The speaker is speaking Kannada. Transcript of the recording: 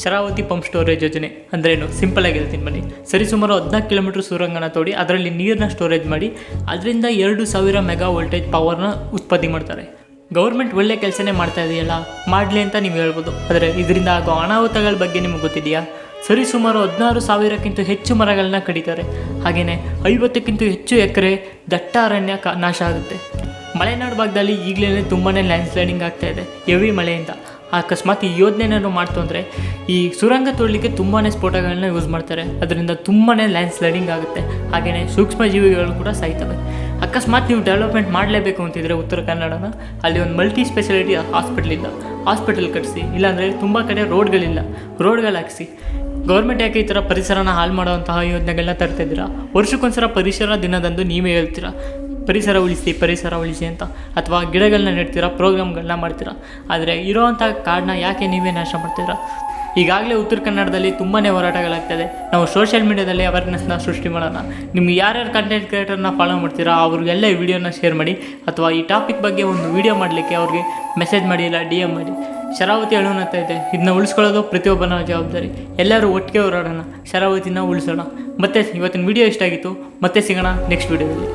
ಶರಾವತಿ ಪಂಪ್ ಸ್ಟೋರೇಜ್ ಯೋಜನೆ ಅಂದ್ರೇನು ಸಿಂಪಲ್ ಆಗಿ ಹೇಳ್ತೀನಿ ಬನ್ನಿ. ಸರಿಸುಮಾರು 14 ಕಿಲೋಮೀಟರ್ ಸುರಂಗನ ತೋಡಿ ಅದರಲ್ಲಿ ನೀರನ್ನ ಸ್ಟೋರೇಜ್ ಮಾಡಿ ಅದರಿಂದ 2000 ಮೆಗಾ ವೋಲ್ಟೇಜ್ ಪವರ್ನ ಉತ್ಪತ್ತಿ ಮಾಡ್ತಾರೆ. ಗೌರ್ಮೆಂಟ್ ಒಳ್ಳೆ ಕೆಲಸನೇ ಮಾಡ್ತಾ ಇದೆಯಲ್ಲ, ಮಾಡಲಿ ಅಂತ ನೀವು ಹೇಳ್ಬೋದು. ಆದರೆ ಇದರಿಂದ ಆಗೋ ಅನಾಹುತಗಳ ಬಗ್ಗೆ ನಿಮಗೆ ಗೊತ್ತಿದೆಯಾ? ಸರಿಸುಮಾರು 16,000ಕ್ಕಿಂತ ಹೆಚ್ಚು ಮರಗಳನ್ನ ಕಡಿತಾರೆ. ಹಾಗೆಯೇ 50ಕ್ಕಿಂತ ಹೆಚ್ಚು ಎಕರೆ ದಟ್ಟ ಅರಣ್ಯ ನಾಶ ಆಗುತ್ತೆ. ಮಲೆನಾಡು ಭಾಗದಲ್ಲಿ ಈಗಲೇ ತುಂಬಾ ಲ್ಯಾಂಡ್ ಸ್ಲೈಡಿಂಗ್ ಆಗ್ತಾ ಇದೆ ಹೆವಿ ಮಳೆಯಿಂದ. ಅಕಸ್ಮಾತ್ ಈ ಯೋಜನೆಯನ್ನು ಮಾಡ್ತು ಅಂದರೆ ಈ ಸುರಂಗ ತೋಡಲಿಕ್ಕೆ ತುಂಬಾ ಸ್ಫೋಟಗಳನ್ನ ಯೂಸ್ ಮಾಡ್ತಾರೆ. ಅದರಿಂದ ತುಂಬಾ ಲ್ಯಾಂಡ್ ಸ್ಲೈಡಿಂಗ್ ಆಗುತ್ತೆ. ಹಾಗೆಯೇ ಸೂಕ್ಷ್ಮ ಜೀವಿಗಳು ಕೂಡ ಸಾಯ್ತವೆ. ಅಕಸ್ಮಾತ್ ನೀವು ಡೆವಲಪ್ಮೆಂಟ್ ಮಾಡಲೇಬೇಕು ಅಂತಿದ್ರೆ ಉತ್ತರ ಕನ್ನಡನ ಅಲ್ಲಿ ಒಂದು ಮಲ್ಟಿ ಸ್ಪೆಷಾಲಿಟಿ ಹಾಸ್ಪಿಟಲ್ ಕಟ್ಟಿಸಿ. ಇಲ್ಲಾಂದರೆ ತುಂಬ ಕಡೆ ರೋಡ್ಗಳು ಹಾಕಿಸಿ. ಗೌರ್ಮೆಂಟ್ ಯಾಕೆ ಈ ಥರ ಪರಿಸರನ ಹಾಳು ಮಾಡೋವಂತಹ ಯೋಜನೆಗಳನ್ನ ತರ್ತಿದ್ದೀರಾ? ವರ್ಷಕ್ಕೊಂದ್ಸಲ ಪರಿಸರ ದಿನದಂದು ನೀವೇ ಹೇಳ್ತೀರಾ ಪರಿಸರ ಉಳಿಸಿ ಅಂತ, ಅಥವಾ ಗಿಡಗಳನ್ನ ನೆಡ್ತೀರಾ, ಪ್ರೋಗ್ರಾಮ್ಗಳನ್ನ ಮಾಡ್ತೀರಾ. ಆದರೆ ಇರೋವಂಥ ಕಾಡನ್ನ ಯಾಕೆ ನೀವೇ ನಾಶ ಮಾಡ್ತೀರಾ? ಈಗಾಗಲೇ ಉತ್ತರ ಕನ್ನಡದಲ್ಲಿ ತುಂಬಾ ಹೋರಾಟಗಳಾಗ್ತದೆ. ನಾವು ಸೋಷಿಯಲ್ ಮೀಡಿಯಾದಲ್ಲಿ ಅವೇರ್ನೆಸ್ನ ಸೃಷ್ಟಿ ಮಾಡೋಣ. ನಿಮ್ಗೆ ಯಾರ್ಯಾರು ಕಂಟೆಂಟ್ ಕ್ರಿಯೇಟರ್ನ ಫಾಲೋ ಮಾಡ್ತೀರಾ ಅವ್ರಿಗೆಲ್ಲ ಈ ವಿಡಿಯೋನ ಶೇರ್ ಮಾಡಿ, ಅಥವಾ ಈ ಟಾಪಿಕ್ ಬಗ್ಗೆ ಒಂದು ವಿಡಿಯೋ ಮಾಡಲಿಕ್ಕೆ ಅವ್ರಿಗೆ ಮೆಸೇಜ್ ಮಾಡಿ, ಇಲ್ಲ DM ಮಾಡಿ. ಶರಾವತಿ ಅಳುವಂತ ಇದೆ, ಇದನ್ನ ಉಳಿಸ್ಕೊಳ್ಳೋದು ಪ್ರತಿಯೊಬ್ಬನ ಜವಾಬ್ದಾರಿ. ಎಲ್ಲರೂ ಒಟ್ಟಿಗೆ ಹೋರಾಡೋಣ, ಶರಾವತಿನ ಉಳಿಸೋಣ. ಮತ್ತೆ ಇವತ್ತಿನ ವಿಡಿಯೋ ಇಷ್ಟ ಆಗಿತ್ತು. ಮತ್ತೆ ಸಿಗೋಣ ನೆಕ್ಸ್ಟ್ ವಿಡಿಯೋದಲ್ಲಿ.